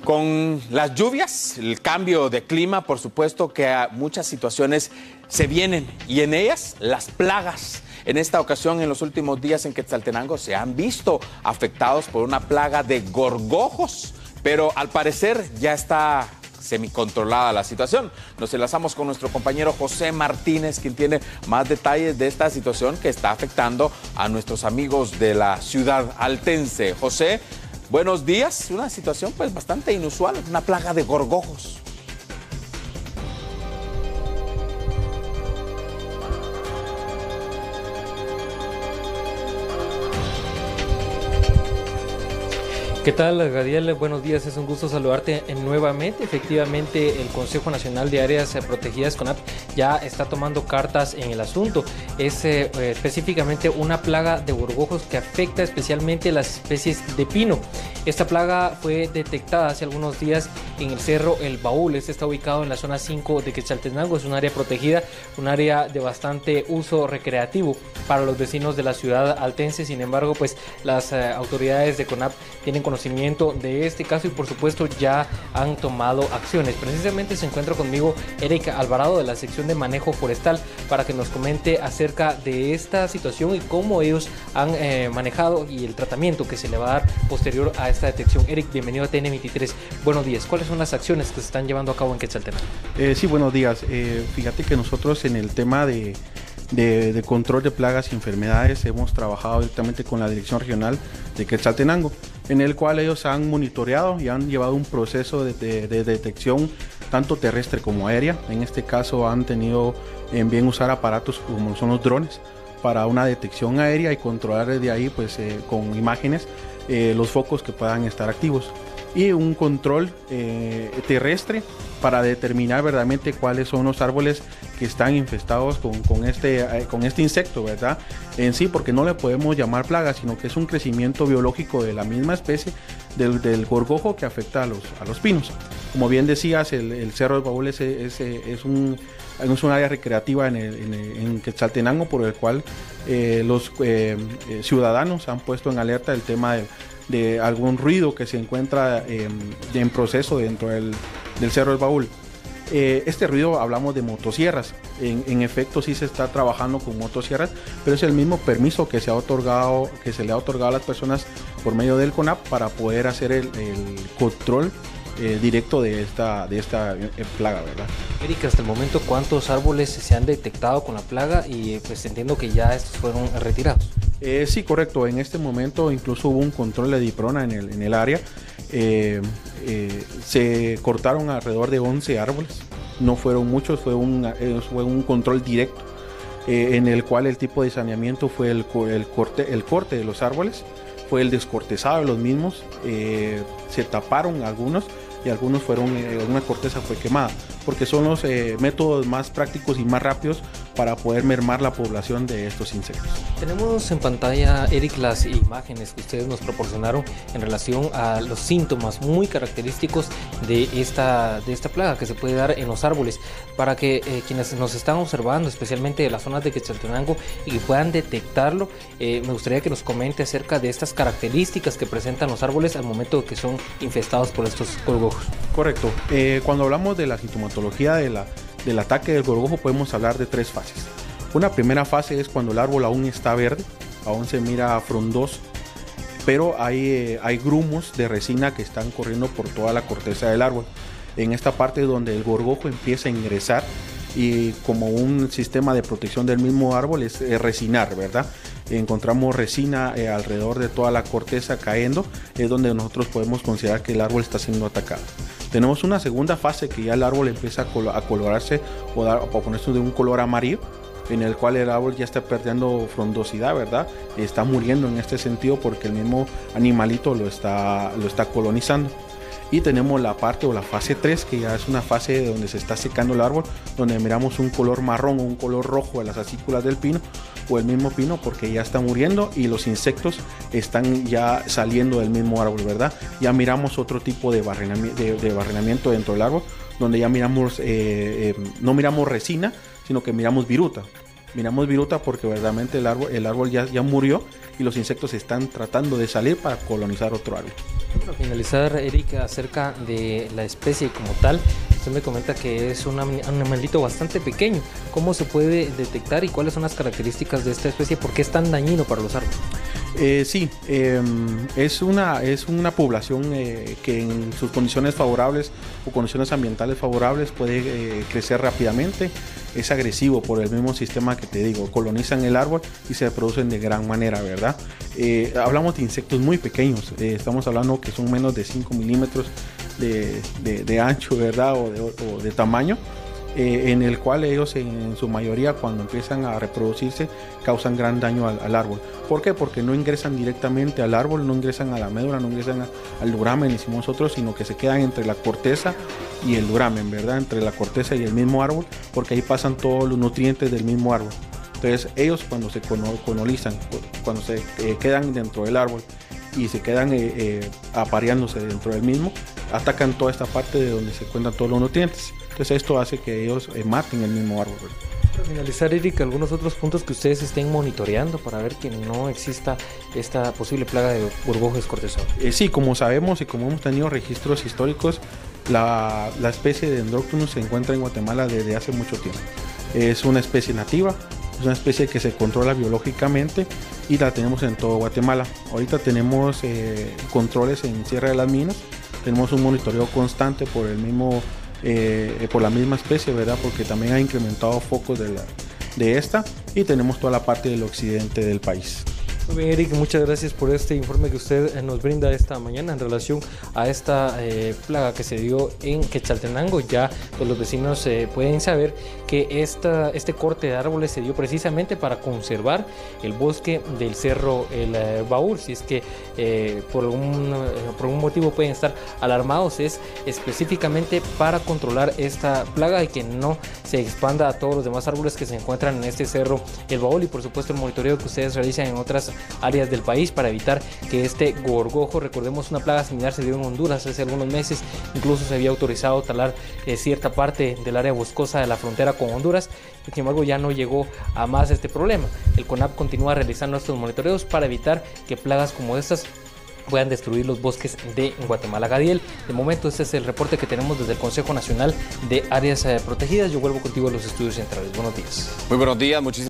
Con las lluvias, el cambio de clima, por supuesto que muchas situaciones se vienen y en ellas las plagas. En esta ocasión, en los últimos días en Quetzaltenango se han visto afectados por una plaga de gorgojos, pero al parecer ya está semicontrolada la situación. Nos enlazamos con nuestro compañero José Martínez, quien tiene más detalles de esta situación que está afectando a nuestros amigos de la ciudad altense. José, buenos días. Una situación pues bastante inusual, una plaga de gorgojos. ¿Qué tal, Gadiel? Buenos días, es un gusto saludarte nuevamente. Efectivamente, el Consejo Nacional de Áreas Protegidas, CONAP, ya está tomando cartas en el asunto. Es específicamente una plaga de gorgojos que afecta especialmente las especies de pino. Esta plaga fue detectada hace algunos días en el Cerro El Baúl. Este está ubicado en la zona 5 de Quetzaltenango. Es un área protegida, un área de bastante uso recreativo para los vecinos de la ciudad altense. Sin embargo, pues las autoridades de CONAP tienen conocimiento de este caso y por supuesto ya han tomado acciones. Precisamente se encuentra conmigo Eric Alvarado de la sección de manejo forestal para que nos comente acerca de esta situación y cómo ellos han manejado y el tratamiento que se le va a dar posterior a esta detección. Eric, bienvenido a TN23. Buenos días. ¿Cuáles son las acciones que se están llevando a cabo en Quetzaltenango? Sí, buenos días. Fíjate que nosotros en el tema de control de plagas y enfermedades hemos trabajado directamente con la Dirección Regional de Quetzaltenango, en el cual ellos han monitoreado y han llevado un proceso de detección tanto terrestre como aérea. En este caso han tenido en bien usar aparatos como son los drones para una detección aérea y controlar desde ahí pues con imágenes los focos que puedan estar activos, y un control terrestre para determinar verdaderamente cuáles son los árboles que están infestados con este insecto, ¿verdad? En sí, porque no le podemos llamar plaga, sino que es un crecimiento biológico de la misma especie del gorgojo que afecta a los pinos. Como bien decías, el Cerro del Baúl es un área recreativa en Quetzaltenango, por el cual los ciudadanos han puesto en alerta el tema de algún ruido que se encuentra en proceso dentro del Cerro del Baúl. Este ruido, hablamos de motosierras. En efecto sí se está trabajando con motosierras, pero es el mismo permiso que se le ha otorgado a las personas por medio del CONAP para poder hacer el control directo de esta plaga, ¿verdad? Erika, hasta el momento, ¿cuántos árboles se han detectado con la plaga? Y pues entiendo que ya estos fueron retirados. Sí, correcto. En este momento incluso hubo un control de diprona en el área. Se cortaron alrededor de 11 árboles. No fueron muchos, fue un control directo en el cual el tipo de saneamiento fue el corte de los árboles, fue el descortezado de los mismos, se taparon algunos y algunos una corteza fue quemada, porque son los métodos más prácticos y más rápidos para poder mermar la población de estos insectos. Tenemos en pantalla, Eric, las imágenes que ustedes nos proporcionaron en relación a los síntomas muy característicos de esta plaga que se puede dar en los árboles, para que quienes nos están observando, especialmente de las zonas de Quetzaltenango, y que puedan detectarlo, me gustaría que nos comente acerca de estas características que presentan los árboles al momento de que son infestados por estos gorgojos. Correcto. Cuando hablamos de la sintomatología del ataque del gorgojo, podemos hablar de 3 fases. Una primera fase es cuando el árbol aún está verde, aún se mira frondoso, pero hay grumos de resina que están corriendo por toda la corteza del árbol. En esta parte es donde el gorgojo empieza a ingresar, y como un sistema de protección del mismo árbol es resinar, ¿verdad? Encontramos resina alrededor de toda la corteza cayendo, es donde nosotros podemos considerar que el árbol está siendo atacado. Tenemos una segunda fase que ya el árbol empieza a colorarse o ponerse de un color amarillo, en el cual el árbol ya está perdiendo frondosidad, ¿verdad? Está muriendo en este sentido porque el mismo animalito lo está colonizando. Y tenemos la parte o la fase 3, que ya es una fase donde se está secando el árbol, donde miramos un color marrón o un color rojo de las acículas del pino o el mismo pino, porque ya está muriendo y los insectos están ya saliendo del mismo árbol, ¿verdad? Ya miramos otro tipo de barrenamiento dentro del árbol, donde ya miramos, no miramos resina, sino que miramos viruta. Miramos viruta porque verdaderamente el árbol ya murió y los insectos están tratando de salir para colonizar otro árbol. Para finalizar, Eric, acerca de la especie como tal, usted me comenta que es un animalito bastante pequeño. ¿Cómo se puede detectar y cuáles son las características de esta especie? ¿Por qué es tan dañino para los árboles? Es una población que en sus condiciones favorables o condiciones ambientales favorables puede crecer rápidamente. Es agresivo por el mismo sistema que te digo, colonizan el árbol y se reproducen de gran manera, ¿verdad? Hablamos de insectos muy pequeños, estamos hablando que son menos de 5 milímetros de ancho, ¿verdad? O de tamaño. En el cual ellos en su mayoría cuando empiezan a reproducirse causan gran daño al árbol. ¿Por qué? Porque no ingresan directamente al árbol, no ingresan a la médula, no ingresan al duramen, decimos nosotros, sino que se quedan entre la corteza y el duramen, ¿verdad? Entre la corteza y el mismo árbol, porque ahí pasan todos los nutrientes del mismo árbol. Entonces ellos cuando se colonizan, cuando se quedan dentro del árbol y se quedan apareándose dentro del mismo, atacan toda esta parte de donde se encuentran todos los nutrientes. Entonces esto hace que ellos maten el mismo árbol. Para finalizar, Eric, algunos otros puntos que ustedes estén monitoreando para ver que no exista esta posible plaga de gorgojo descortezado. Sí, como sabemos y como hemos tenido registros históricos, la especie de Dendroctonus se encuentra en Guatemala desde hace mucho tiempo. Es una especie nativa, es una especie que se controla biológicamente y la tenemos en todo Guatemala. Ahorita tenemos controles en Sierra de las Minas, tenemos un monitoreo constante por la misma especie, ¿verdad? Porque también ha incrementado focos de esta y tenemos toda la parte del occidente del país. Muy bien, Eric, muchas gracias por este informe que usted nos brinda esta mañana en relación a esta plaga que se dio en Quetzaltenango. Ya pues, los vecinos pueden saber que este corte de árboles se dio precisamente para conservar el bosque del Cerro El Baúl. Si es que por algún motivo pueden estar alarmados, es específicamente para controlar esta plaga y que no se expanda a todos los demás árboles que se encuentran en este Cerro El Baúl, y por supuesto el monitoreo que ustedes realizan en otras áreas del país para evitar que este gorgojo, recordemos una plaga similar se dio en Honduras hace algunos meses, incluso se había autorizado talar cierta parte del área boscosa de la frontera con Honduras, sin embargo ya no llegó a más este problema. El CONAP continúa realizando estos monitoreos para evitar que plagas como estas puedan destruir los bosques de Guatemala. Gadiel, de momento este es el reporte que tenemos desde el Consejo Nacional de Áreas Protegidas. Yo vuelvo contigo a los estudios centrales. Buenos días. Muy buenos días, muchísimas